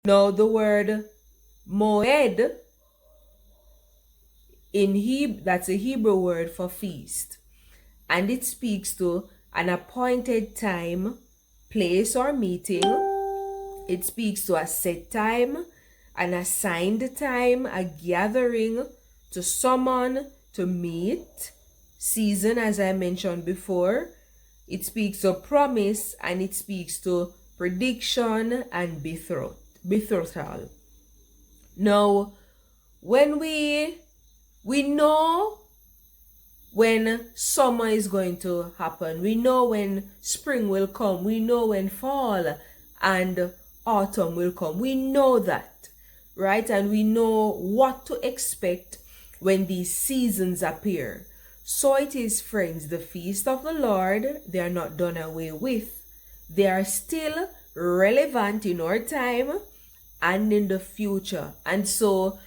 Now the word moed in Hebrew, that's a Hebrew word for feast, and it speaks to an appointed time, place, or meeting. It speaks to a set time, an assigned time, a gathering, to summon, to meet, season, as I mentioned before. It speaks to promise, and it speaks to prediction and betrothal. Now, when we know when summer is going to happen, we know when spring will come, we know when fall and autumn will come. We know that, right? And we know what to expect when these seasons appear. So it is, friends, the feast of the Lord, they are not done away with. They are still relevant in our time and in the future. And so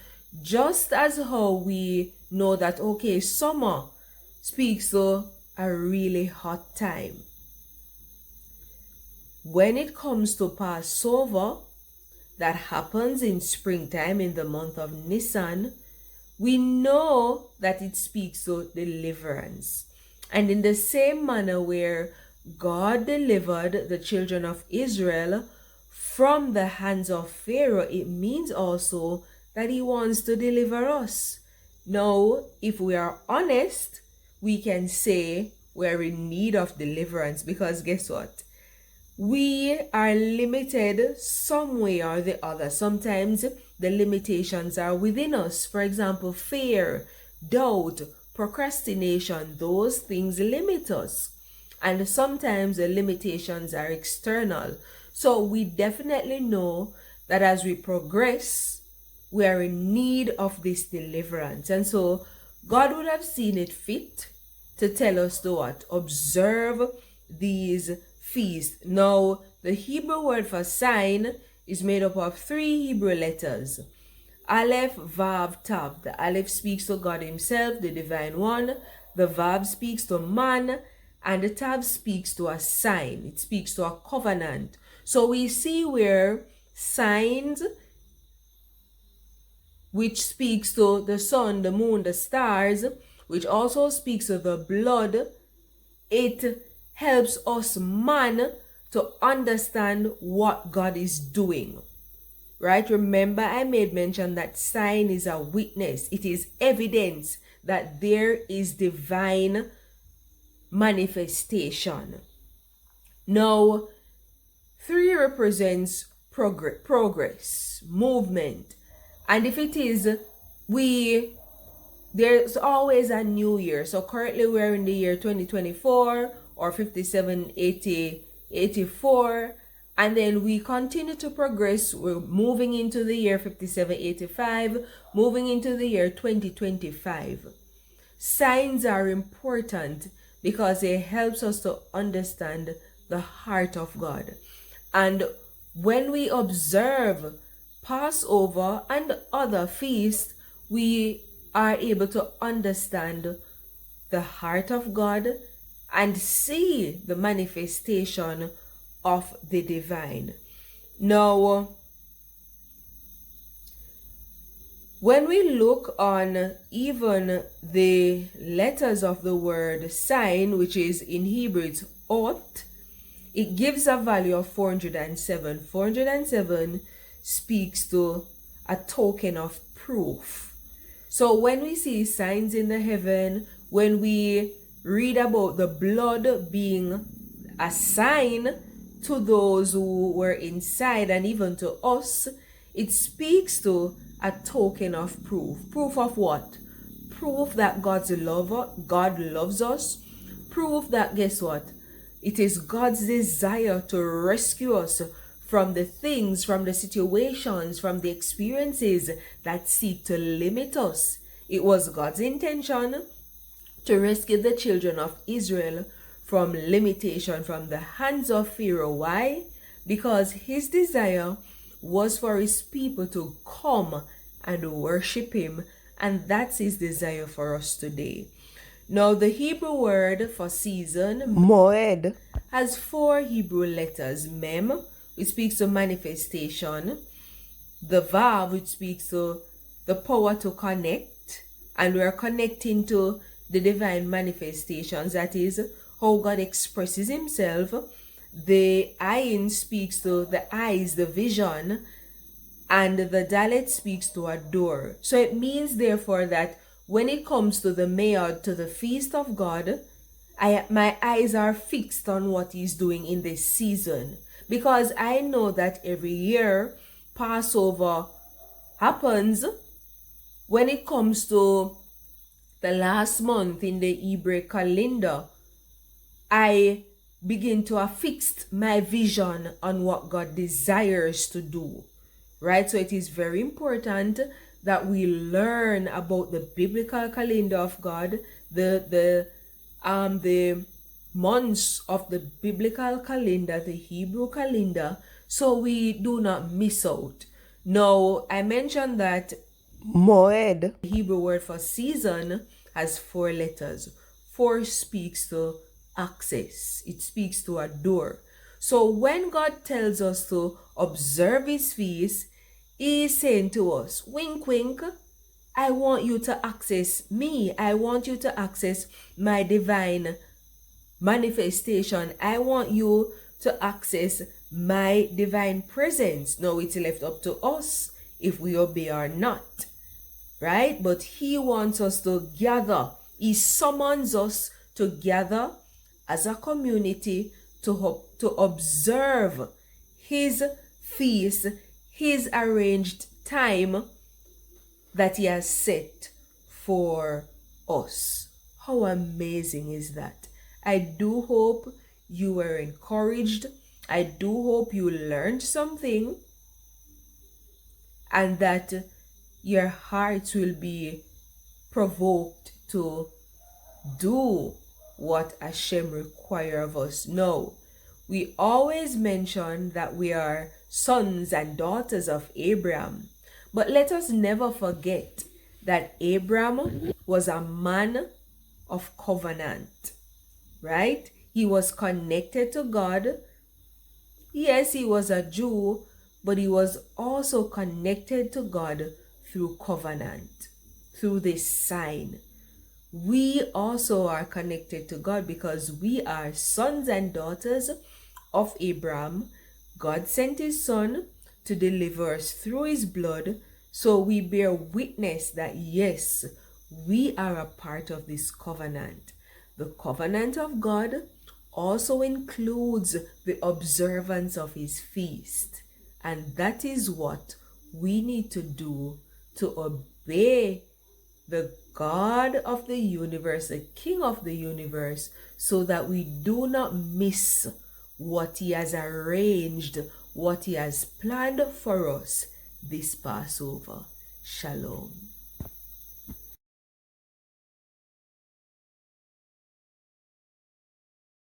just as how we know that, okay, summer speaks to a really hot time, when it comes to Passover, that happens in springtime in the month of Nisan, we know that it speaks to deliverance. And in the same manner where God delivered the children of Israel from the hands of Pharaoh, it means also that he wants to deliver us. Now, if we are honest, we can say we're in need of deliverance, because guess what? We are limited some way or the other. Sometimes the limitations are within us. For example, fear, doubt, procrastination, those things limit us. And sometimes the limitations are external. So we definitely know that as we progress, we are in need of this deliverance. And so God would have seen it fit to tell us to what? Observe these feasts. Now, the Hebrew word for sign is made up of 3 Hebrew letters. Aleph, Vav, Tav. The Aleph speaks to God himself, the divine one. The Vav speaks to man. And the Tav speaks to a sign. It speaks to a covenant. So we see where signs, which speaks to the sun, the moon, the stars, which also speaks to the blood, it helps us, man, to understand what God is doing. Right? Remember, I made mention that sign is a witness. It is evidence that there is divine manifestation. Now, 3 represents progress, movement. And if it is, there's always a new year. So currently we're in the year 2024 or 5784. And then we continue to progress. We're moving into the year 5785, moving into the year 2025. Signs are important because it helps us to understand the heart of God. And when we observe Passover and other feasts, we are able to understand the heart of God and see the manifestation of the divine. Now, when we look on even the letters of the word sign, which is in Hebrew, it's ot, it gives a value of 407. 407 speaks to a token of proof. So when we see signs in the heaven, when we read about the blood being a sign to those who were inside and even to us, it speaks to a token of proof. Proof of what? Proof that God loves us. Proof that, guess what? It is God's desire to rescue us from the things, from the situations, from the experiences that seek to limit us. It was God's intention to rescue the children of Israel from limitation, from the hands of Pharaoh. Why? Because his desire was for his people to come and worship him, and that's his desire for us today. Now, the Hebrew word for season, moed, has 4 Hebrew letters. Mem, which speaks of manifestation. the Vav, which speaks to the power to connect, and we are connecting to the divine manifestations, that is how God expresses himself. The Ayin speaks to the eyes, the vision, and the Dalet speaks to a door. So it means therefore that when it comes to the Mayod, to the feast of God, my eyes are fixed on what he's doing in this season, because I know that every year Passover happens when it comes to the last month in the Hebrew calendar. I begin to affix my vision on what God desires to do, right? So it is very important that we learn about the biblical calendar of God, the months of the biblical calendar, the Hebrew calendar, so we do not miss out. Now, I mentioned that Moed, the Hebrew word for season, has 4 letters. 4 speaks to access. It speaks to a door. So when God tells us to observe his feast, he is saying to us, wink, wink, I want you to access me. I want you to access my divine manifestation. I want you to access my divine presence. Now it's left up to us if we obey or not, right? But he wants us to gather. He summons us to gather as a community to observe his feast, his arranged time that he has set for us. How amazing is that? I do hope you were encouraged. I do hope you learned something, and that your hearts will be provoked to do what Hashem requires of us. No, we always mention that we are sons and daughters of Abraham, but let us never forget that Abraham was a man of covenant, right? He was connected to God. Yes, he was a Jew, but he was also connected to God through covenant, through this sign. We also are connected to God because we are sons and daughters of Abraham. God sent his son to deliver us through his blood, so we bear witness that yes, we are a part of this covenant. The covenant of God also includes the observance of his feast, and that is what we need to do to obey the God of the universe, the King of the universe, so that we do not miss what he has arranged, what he has planned for us this Passover. Shalom.